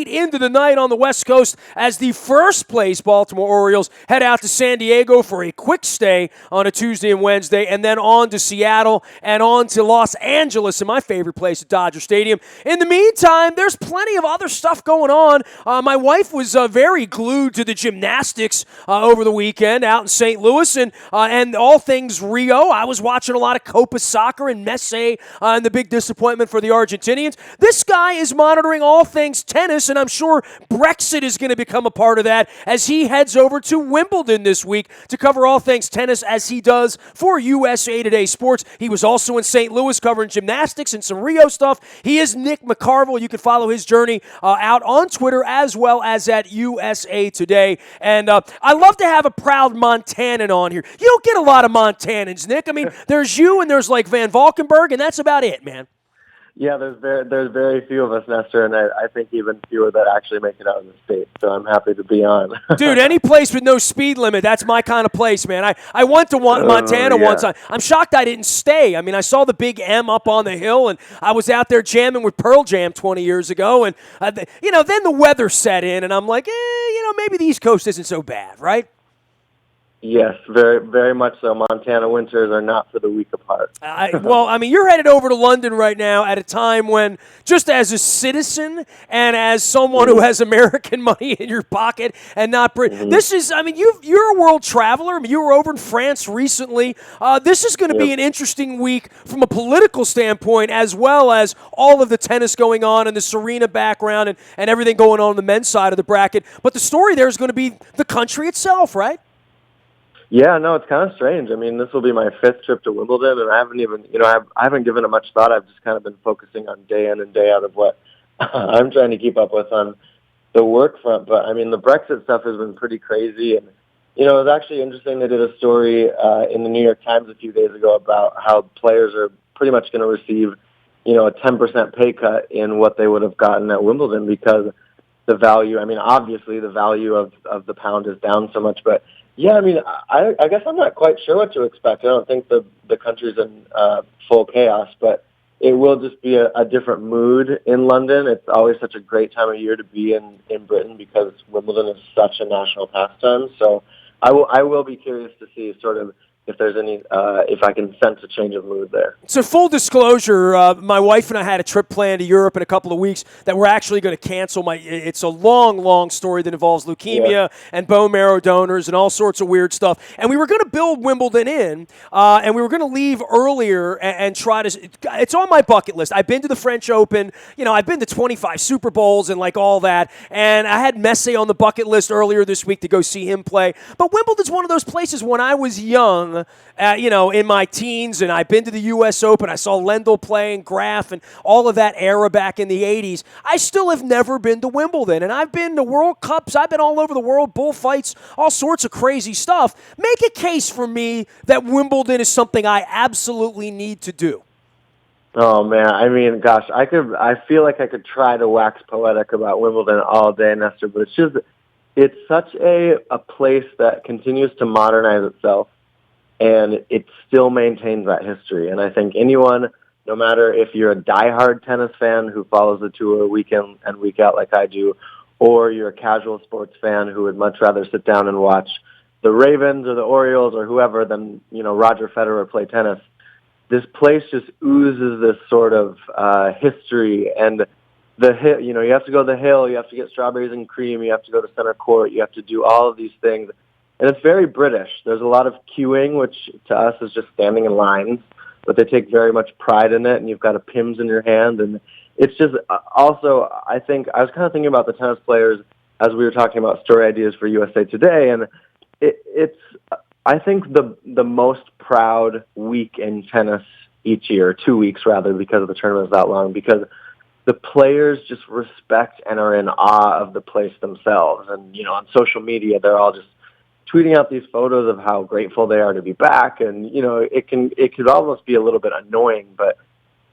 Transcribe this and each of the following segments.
into the night on the West Coast as the first place Baltimore Orioles head out to San Diego for a quick stay on a Tuesday and Wednesday, and then on to Seattle and on to Los Angeles, in my favorite place at Dodger Stadium. In the meantime, there's plenty of other stuff going on. My wife was very glued to the gymnastics over the weekend out in St. Louis, and all things Rio. I was watching a lot of Copa soccer and Messi, and the big disappointment for the Argentinians. This guy is monitoring all things tennis, and I'm sure Brexit is going to become a part of that as he heads over to Wimbledon this week to cover all things tennis, as he does for USA Today Sports. He was also in St. Louis covering gymnastics and some Rio stuff. He is Nick McCarville. You can follow his journey out on Twitter as well as at USA Today. And I love to have a proud Montanan on here. You don't get a lot of Montanans, Nick. I mean, there's you and there's like Van Valkenburg, and that's about it, man. Yeah, there's very few of us, Nestor, and I think even fewer that actually make it out of the state. So I'm happy to be on. Dude, any place with no speed limit, that's my kind of place, man. I went to Montana once. I'm shocked I didn't stay. I mean, I saw the big M up on the hill, and I was out there jamming with Pearl Jam 20 years ago. And, then the weather set in, and I'm like, maybe the East Coast isn't so bad, right? Yes, very, very much so. Montana winters are not for the weak of heart. You're headed over to London right now at a time when, just as a citizen and as someone who has American money in your pocket and not Britain, this is, you're a world traveler. You were over in France recently. This is going to be an interesting week from a political standpoint, as well as all of the tennis going on and the Serena background and everything going on the men's side of the bracket. But the story there is going to be the country itself, right? Yeah, no, it's kind of strange. I mean, this will be my 5th trip to Wimbledon, and I haven't even, I haven't given it much thought. I've just kind of been focusing on day in and day out of what I'm trying to keep up with on the work front. But, I mean, the Brexit stuff has been pretty crazy. And, it was actually interesting. They did a story in the New York Times a few days ago about how players are pretty much going to receive, a 10% pay cut in what they would have gotten at Wimbledon because the value, obviously the value of the pound is down so much, but yeah, I guess I'm not quite sure what to expect. I don't think the country's in full chaos, but it will just be a different mood in London. It's always such a great time of year to be in Britain because Wimbledon is such a national pastime. So I will be curious to see sort of if there's any, if I can sense a change of mood there. So full disclosure, my wife and I had a trip planned to Europe in a couple of weeks that we're actually going to cancel. It's a long, long story that involves leukemia and bone marrow donors and all sorts of weird stuff. And we were going to build Wimbledon in, and we were going to leave earlier and try to. It's on my bucket list. I've been to the French Open. I've been to 25 Super Bowls and like all that. And I had Messi on the bucket list earlier this week to go see him play. But Wimbledon's one of those places when I was young, in my teens, and I've been to the U.S. Open. I saw Lendl playing, Graf, and all of that era back in the 80s. I still have never been to Wimbledon, and I've been to World Cups. I've been all over the world, bullfights, all sorts of crazy stuff. Make a case for me that Wimbledon is something I absolutely need to do. Oh, man. Gosh, I feel like I could try to wax poetic about Wimbledon all day, Nestor, but it's such a place that continues to modernize itself. And it still maintains that history. And I think anyone, no matter if you're a diehard tennis fan who follows the tour week in and week out like I do, or you're a casual sports fan who would much rather sit down and watch the Ravens or the Orioles or whoever than, Roger Federer play tennis, this place just oozes this sort of history. And the hill, you have to go to the hill, you have to get strawberries and cream, you have to go to center court, you have to do all of these things. And it's very British. There's a lot of queuing, which to us is just standing in lines, but they take very much pride in it, and you've got a Pimm's in your hand. And it's just also, I think, I was kind of thinking about the tennis players as we were talking about story ideas for USA Today, and it's I think, the most proud week in tennis each year, 2 weeks rather, because the tournament is that long, because the players just respect and are in awe of the place themselves. And, on social media, they're all just tweeting out these photos of how grateful they are to be back. And, it could almost be a little bit annoying, but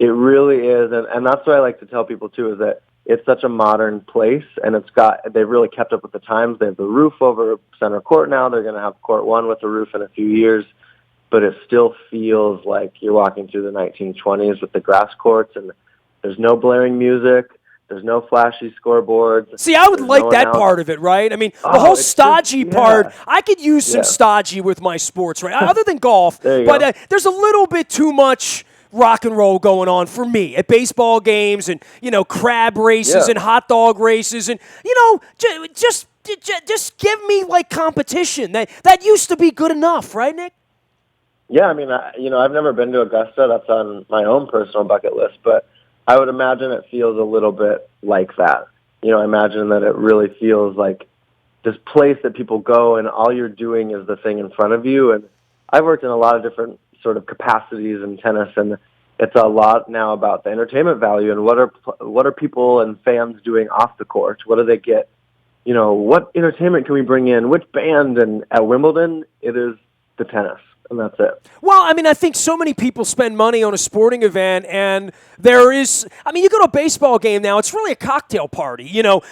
it really is. And that's what I like to tell people too, is that it's such a modern place, and they've really kept up with the times. They have the roof over center court now. They're going to have court one with the roof in a few years, but it still feels like you're walking through the 1920s with the grass courts, and there's no blaring music. There's no flashy scoreboards. See, I would There's like no that part of it, right? I mean, the Oh, whole it's just, stodgy part, I could use some Yeah. stodgy with my sports, right? Other than golf, There you but go. there's a little bit too much rock and roll going on for me at baseball games and, crab races Yeah. and hot dog races and, just give me, like, competition. That used to be good enough, right, Nick? Yeah, I mean, I've never been to Augusta. That's on my own personal bucket list, but I would imagine it feels a little bit like that. I imagine that it really feels like this place that people go and all you're doing is the thing in front of you. And I've worked in a lot of different sort of capacities in tennis, and it's a lot now about the entertainment value and what are people and fans doing off the court? What do they get? What entertainment can we bring in? Which band? And at Wimbledon, it is the tennis. And that's it. Well, I mean, I think so many people spend money on a sporting event, and you go to a baseball game now, it's really a cocktail party.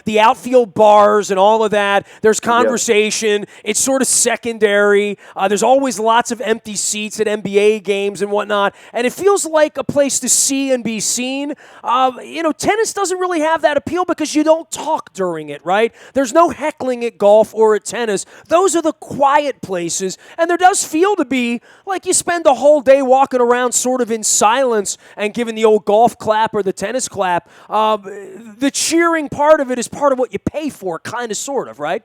The outfield bars and all of that. There's conversation. Yep. It's sort of secondary. There's always lots of empty seats at NBA games and whatnot, and it feels like a place to see and be seen. Tennis doesn't really have that appeal because you don't talk during it, right? There's no heckling at golf or at tennis. Those are the quiet places, and there does feel to be like you spend the whole day walking around sort of in silence and giving the old golf clap or the tennis clap. The cheering part of it is part of what you pay for, kind of, sort of, right?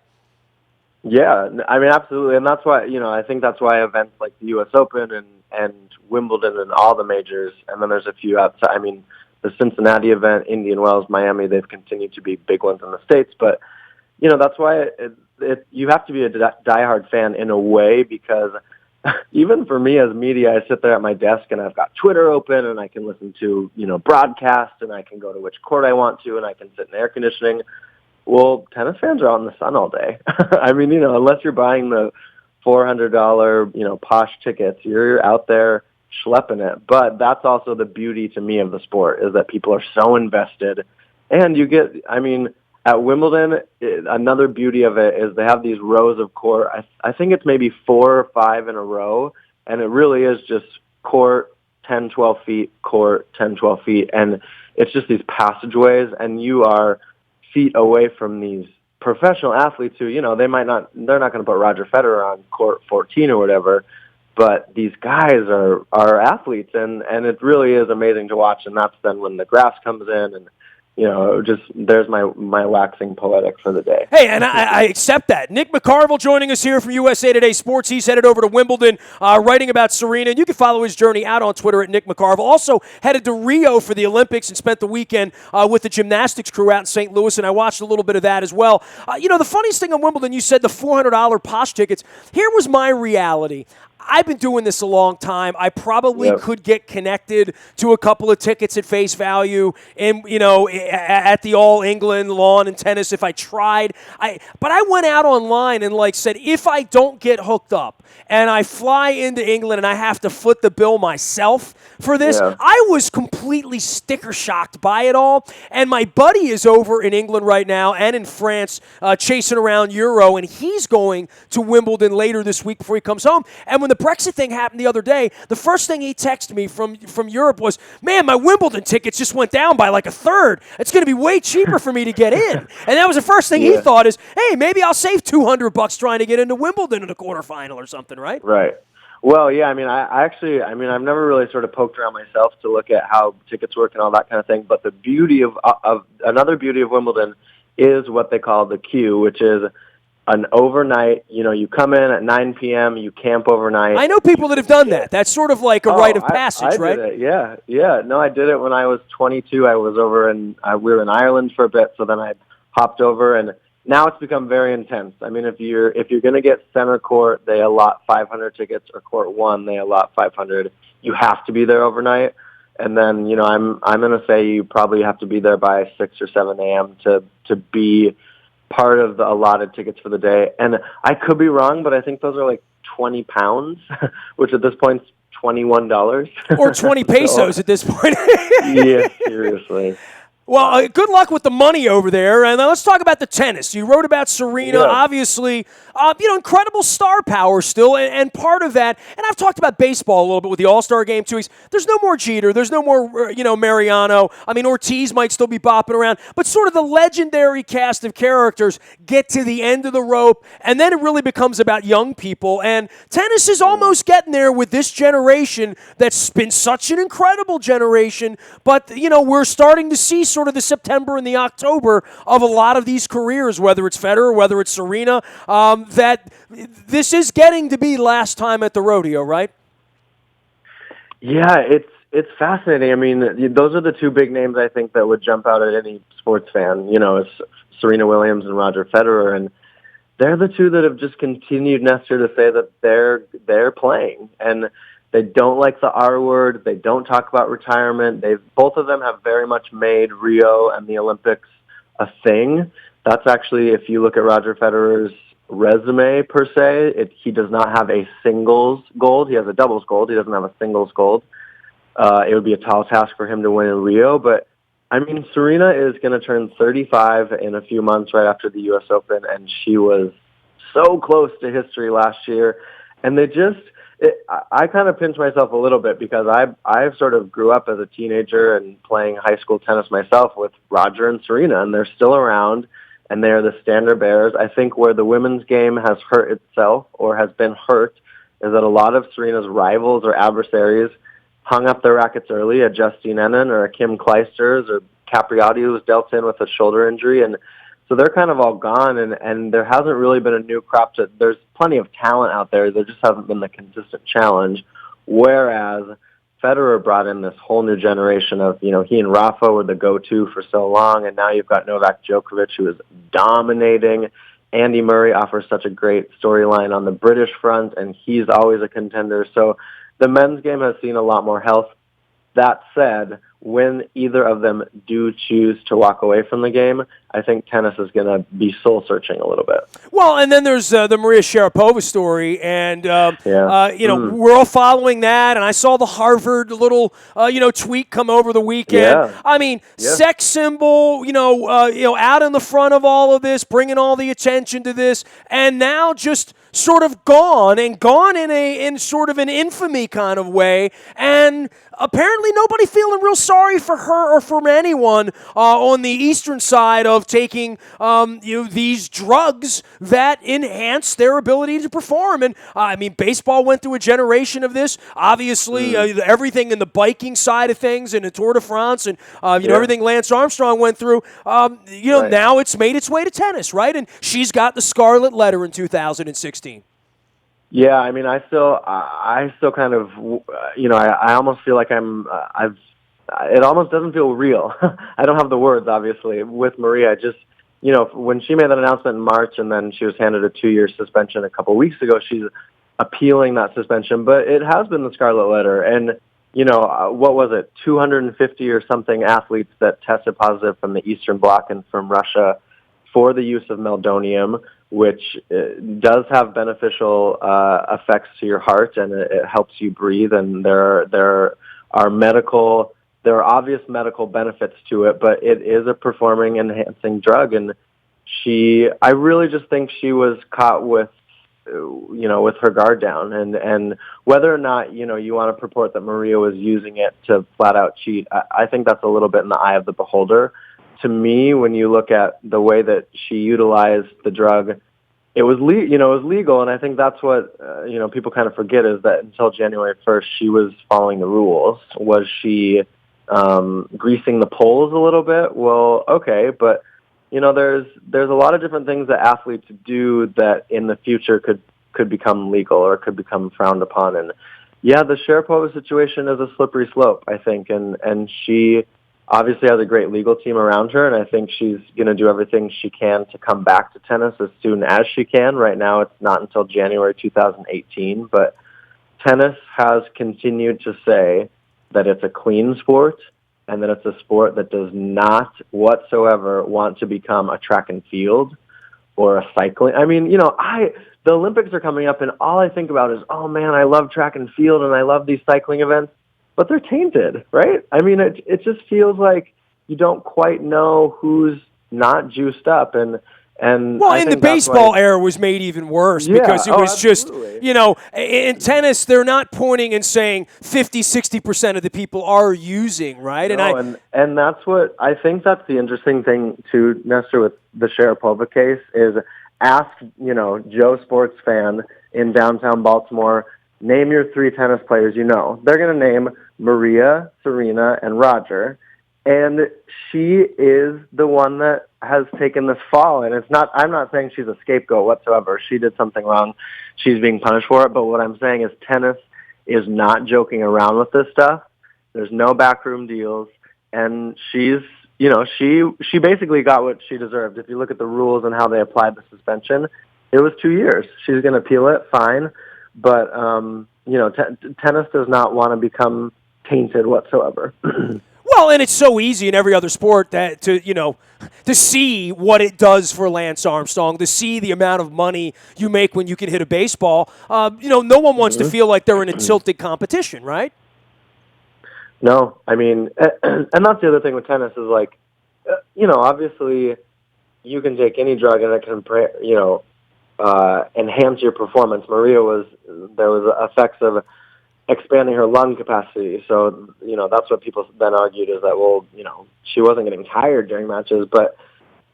Yeah, I mean, absolutely. And that's why, I think that's why events like the U.S. Open and Wimbledon and all the majors, and then there's a few outside. I mean, the Cincinnati event, Indian Wells, Miami, they've continued to be big ones in the States. But, that's why you have to be a diehard fan in a way, because even for me as media, I sit there at my desk and I've got Twitter open and I can listen to, broadcast, and I can go to which court I want to, and I can sit in air conditioning. Well, tennis fans are out in the sun all day. I mean, unless you're buying the $400, posh tickets, you're out there schlepping it. But that's also the beauty to me of the sport, is that people are so invested. And at Wimbledon, another beauty of it is they have these rows of court. I think it's maybe 4 or 5 in a row, and it really is just court, 10, 12 feet, court, 10, 12 feet, and it's just these passageways, and you are feet away from these professional athletes who, they're not going to put Roger Federer on court 14 or whatever, but these guys are athletes, and it really is amazing to watch, and that's then when the grass comes in, and there's my waxing poetic for the day. Hey, and I accept that. Nick McCarville joining us here from USA Today Sports. He's headed over to Wimbledon, writing about Serena. And you can follow his journey out on Twitter at Nick McCarville. Also headed to Rio for the Olympics and spent the weekend with the gymnastics crew out in St. Louis, and I watched a little bit of that as well. The funniest thing on Wimbledon, you said the $400 posh tickets. Here was my reality. I've been doing this a long time. I probably could get connected to a couple of tickets at face value at the All England lawn and tennis if I tried. But I went out online and said, if I don't get hooked up and I fly into England and I have to foot the bill myself for this, I was completely sticker shocked by it all. And my buddy is over in England right now and in France chasing around Euro, and he's going to Wimbledon later this week before he comes home. And when the Brexit thing happened the other day, the first thing he texted me from Europe was, man, my Wimbledon tickets just went down by like a third. It's going to be way cheaper for me to get in. And that was the first thing he thought is, hey, maybe I'll save $200 trying to get into Wimbledon in a quarterfinal or something, right? Right. Well, yeah, I've never really sort of poked around myself to look at how tickets work and all that kind of thing, but the beauty of another beauty of Wimbledon is what they call the queue, which is an overnight, you come in at 9 p.m., you camp overnight. I know people that have done that. That's sort of like a rite of passage, right? I did it, yeah. No, I did it when I was 22. I was over we were in Ireland for a bit, so then I hopped over, and now it's become very intense. I mean, if you're going to get center court, they allot 500 tickets, or court 1, they allot 500. You have to be there overnight. And then, I'm going to say you probably have to be there by 6 or 7 a.m. to be part of the allotted tickets for the day. And I could be wrong, but I think those are like 20 pounds, which at this point is $21. Or 20 pesos at this point. Yeah, seriously. Well, good luck with the money over there. And let's talk about the tennis. You wrote about Serena, Yeah. obviously, incredible star power still, and part of that. And I've talked about baseball a little bit with the All-Star Game 2 weeks. There's no more Jeter. There's no more, Mariano. I mean, Ortiz might still be bopping around, but sort of the legendary cast of characters get to the end of the rope, and then it really becomes about young people. And tennis is almost getting there with this generation that's been such an incredible generation. But we're starting to see sort of the September and the October of a lot of these careers, whether it's Federer, whether it's Serena, that this is getting to be last time at the rodeo, right? Yeah, it's fascinating. I mean, those are the two big names I think that would jump out at any sports fan. It's Serena Williams and Roger Federer, and they're the two that have just continued, Nestor, to say that they're playing, and they don't like the R word. They don't talk about retirement. Both of them have very much made Rio and the Olympics a thing. That's actually, if you look at Roger Federer's resume per se, he does not have a singles gold. He has a doubles gold. He doesn't have a singles gold. It would be a tall task for him to win in Rio, but I mean, Serena is going to turn 35 in a few months right after the U.S. Open, and she was so close to history last year. And I kind of pinch myself a little bit because I sort of grew up as a teenager and playing high school tennis myself with Roger and Serena, and they're still around, and they're the standard bearers. I think where the women's game has hurt itself or has been hurt is that a lot of Serena's rivals or adversaries hung up their rackets early, a Justine Henin or a Kim Clijsters or Capriati, who was dealt in with a shoulder injury. And so they're kind of all gone, and there hasn't really been a new crop. There's plenty of talent out there. There just hasn't been the consistent challenge. Whereas Federer brought in this whole new generation of, he and Rafa were the go-to for so long, and now you've got Novak Djokovic, who is dominating. Andy Murray offers such a great storyline on the British front, and he's always a contender. So the men's game has seen a lot more health. That said, when either of them do choose to walk away from the game, I think tennis is going to be soul-searching a little bit. Well, and then there's the Maria Sharapova story, and we're all following that. And I saw the Harvard little tweet come over the weekend. Yeah. I mean, sex symbol, out in the front of all of this, bringing all the attention to this, and now just sort of gone in sort of an infamy kind of way, and apparently nobody feeling real sorry for her or for anyone on the eastern side of taking these drugs that enhance their ability to perform. And I mean, baseball went through a generation of this. Obviously, everything in the biking side of things and the Tour de France and everything Lance Armstrong went through. Right. Now it's made its way to tennis, right? And she's got the Scarlet Letter in 2016. Yeah, I mean, I still kind of, I almost feel like it almost doesn't feel real. I don't have the words, obviously, with Maria. Just, when she made that announcement in March and then she was handed a 2-year suspension a couple weeks ago, she's appealing that suspension. But it has been the Scarlet Letter. And, what was it, 250 or something athletes that tested positive from the Eastern Bloc and from Russia for the use of meldonium, which does have beneficial effects to your heart, and it helps you breathe. And there are obvious medical benefits to it, but it is a performing enhancing drug. And I really just think she was caught with her guard down. And whether or not, you want to purport that Maria was using it to flat out cheat, I think that's a little bit in the eye of the beholder. To me, when you look at the way that she utilized the drug, it was legal, and I think that's what people kind of forget is that until January 1st, she was following the rules. Was she greasing the poles a little bit? Well, okay, but there's a lot of different things that athletes do that in the future could become legal or could become frowned upon. And yeah, the Sharapova situation is a slippery slope, I think, and she obviously has a great legal team around her, and I think she's going to do everything she can to come back to tennis as soon as she can. Right now, it's not until January 2018, but tennis has continued to say that it's a clean sport and that it's a sport that does not whatsoever want to become a track and field or a cycling. I mean, the Olympics are coming up, and all I think about is, oh, man, I love track and field, and I love these cycling events. But they're tainted, right? I mean, it just feels like you don't quite know who's not juiced up, and well, I in the think that's baseball why. era was made even worse Yeah, because it oh, was just, absolutely. in tennis, they're not pointing and saying 50, 60% of the people are using, right? No, and that's what I think that's the interesting thing too, Nestor, with the Sharapova case is ask, Joe Sports fan in downtown Baltimore, name your 3 tennis players you know. They're going to name Maria, Serena, and Roger. And she is the one that has taken this fall. And I'm not saying she's a scapegoat whatsoever. She did something wrong. She's being punished for it. But what I'm saying is tennis is not joking around with this stuff. There's no backroom deals, and she's, she basically got what she deserved. If you look at the rules and how they applied the suspension, it was 2 years. She's going to appeal it, fine, but tennis does not want to become tainted whatsoever. Well, and it's so easy in every other sport that to see what it does for Lance Armstrong, to see the amount of money you make when you can hit a baseball. No one wants to feel like they're in a tilted competition, right? No, I mean, and that's the other thing with tennis is obviously you can take any drug and it can, enhance your performance. There was effects of expanding her lung capacity. So, that's what people then argued is that, she wasn't getting tired during matches, but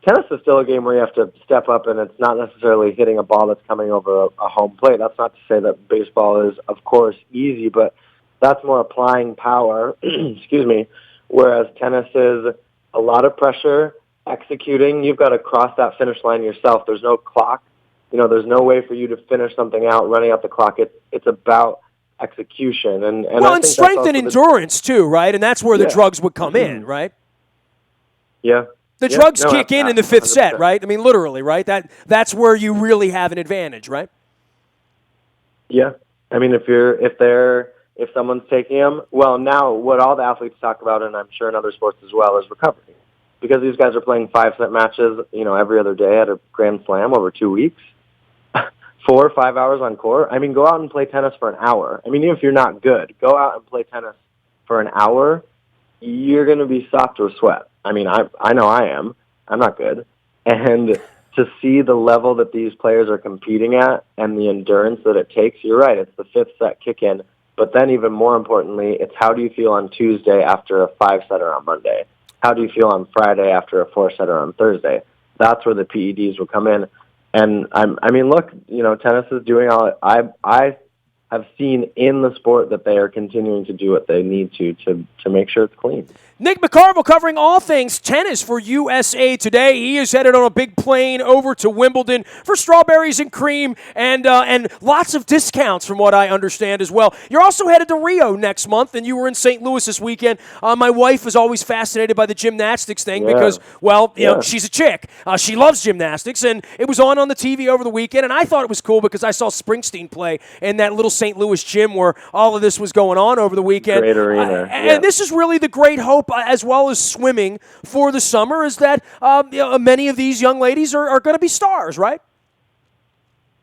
tennis is still a game where you have to step up, and it's not necessarily hitting a ball that's coming over a home plate. That's not to say that baseball is, of course, easy, but that's more applying power, excuse me, whereas tennis is a lot of pressure, executing. You've got to cross that finish line yourself. There's no clock. There's no way for you to finish something out, running out the clock. It's about execution. And I think strength and endurance, too, right? And that's where the drugs would come in, right? Yeah. The drugs kick in the fifth set, right? I mean, literally, right? That's where you really have an advantage, right? Yeah. I mean, if someone's taking them, well, now what all the athletes talk about, and I'm sure in other sports as well, is recovery. Because these guys are playing 5-set matches, every other day at a Grand Slam over 2 weeks, 4 or 5 hours on court. I mean, go out and play tennis for an hour. I mean, even if you're not good, go out and play tennis for an hour. You're going to be soaked with sweat. I mean, I know I am. I'm not good. And to see the level that these players are competing at and the endurance that it takes, you're right, it's the 5th set kick-in. But then even more importantly, it's how do you feel on Tuesday after a 5-setter on Monday? How do you feel on Friday after a 4-setter on Thursday? That's where the PEDs will come in. And I mean, look, tennis is doing all I have seen in the sport that they are continuing to do what they need to make sure it's clean. Nick McCarville covering all things tennis for USA Today. He is headed on a big plane over to Wimbledon for strawberries and cream and lots of discounts from what I understand as well. You're also headed to Rio next month, and you were in St. Louis this weekend. My wife is always fascinated by the gymnastics thing because, she's a chick. She loves gymnastics, and it was on the TV over the weekend, and I thought it was cool because I saw Springsteen play in that little St. Louis gym where all of this was going on over the weekend. Great arena. And this is really the great hope, as well as swimming for the summer, is that many of these young ladies are going to be stars, right?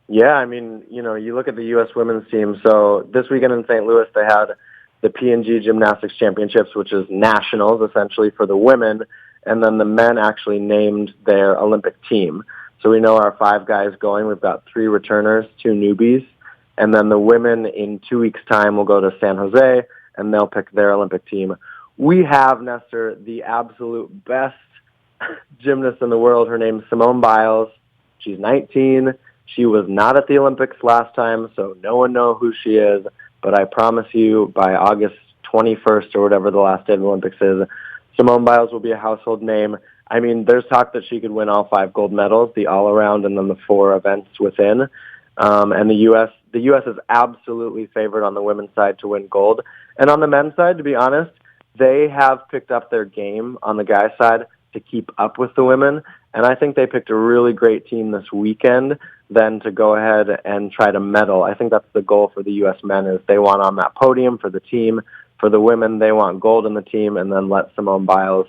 Yeah, I mean, you look at the U.S. women's team. So this weekend in St. Louis, they had the P&G Gymnastics Championships, which is nationals, essentially, for the women. And then the men actually named their Olympic team. So we know our 5 guys going. We've got 3 returners, 2 newbies. And then the women in 2 weeks' time will go to San Jose, and they'll pick their Olympic team. We have, Nestor, the absolute best gymnast in the world. Her name's Simone Biles. She's 19. She was not at the Olympics last time, so no one knows who she is. But I promise you, by August 21st or whatever the last day of the Olympics is, Simone Biles will be a household name. I mean, there's talk that she could win all 5 gold medals, the all-around and then the 4 events within. And the U.S. is absolutely favored on the women's side to win gold. And on the men's side, to be honest, they have picked up their game on the guys' side to keep up with the women. And I think they picked a really great team this weekend then to go ahead and try to medal. I think that's the goal for the U.S. men is they want on that podium for the team. For the women, they want gold in the team and then let Simone Biles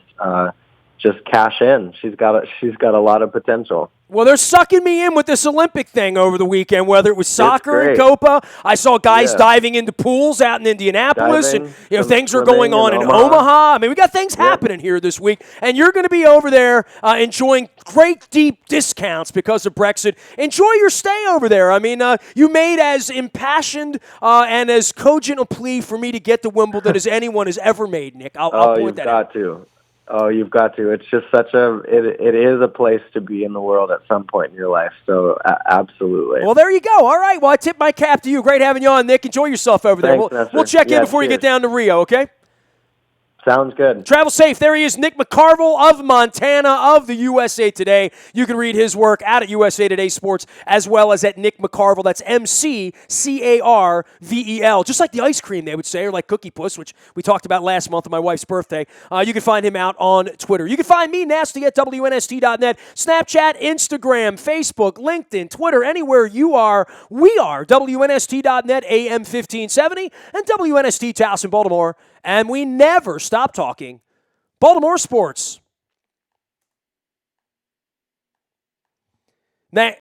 just cash in. She's got a lot of potential. Well, they're sucking me in with this Olympic thing over the weekend, whether it was soccer and Copa. I saw guys diving into pools out in Indianapolis, and things are going on in Omaha. I mean, we got things happening here this week, and you're going to be over there enjoying great deep discounts because of Brexit. Enjoy your stay over there. I mean, you made as impassioned and as cogent a plea for me to get to Wimbledon as anyone has ever made, Nick. I'll point that out. Oh, you've got to. It's just it is a place to be in the world at some point in your life. So absolutely. Well, there you go. All right. Well, I tip my cap to you. Great having you on, Nick. Enjoy yourself over there. We'll check in before you get down to Rio, okay? Sounds good. Travel safe. There he is, Nick McCarville of Montana of the USA Today. You can read his work out at USA Today Sports as well as at Nick McCarville. That's McCarvel. Just like the ice cream, they would say, or like Cookie Puss, which we talked about last month on my wife's birthday. You can find him out on Twitter. You can find me, Nasty, at WNST.net. Snapchat, Instagram, Facebook, LinkedIn, Twitter, anywhere you are, we are. WNST.net, AM 1570, and WNST Towson, Baltimore. And we never stop talking Baltimore sports.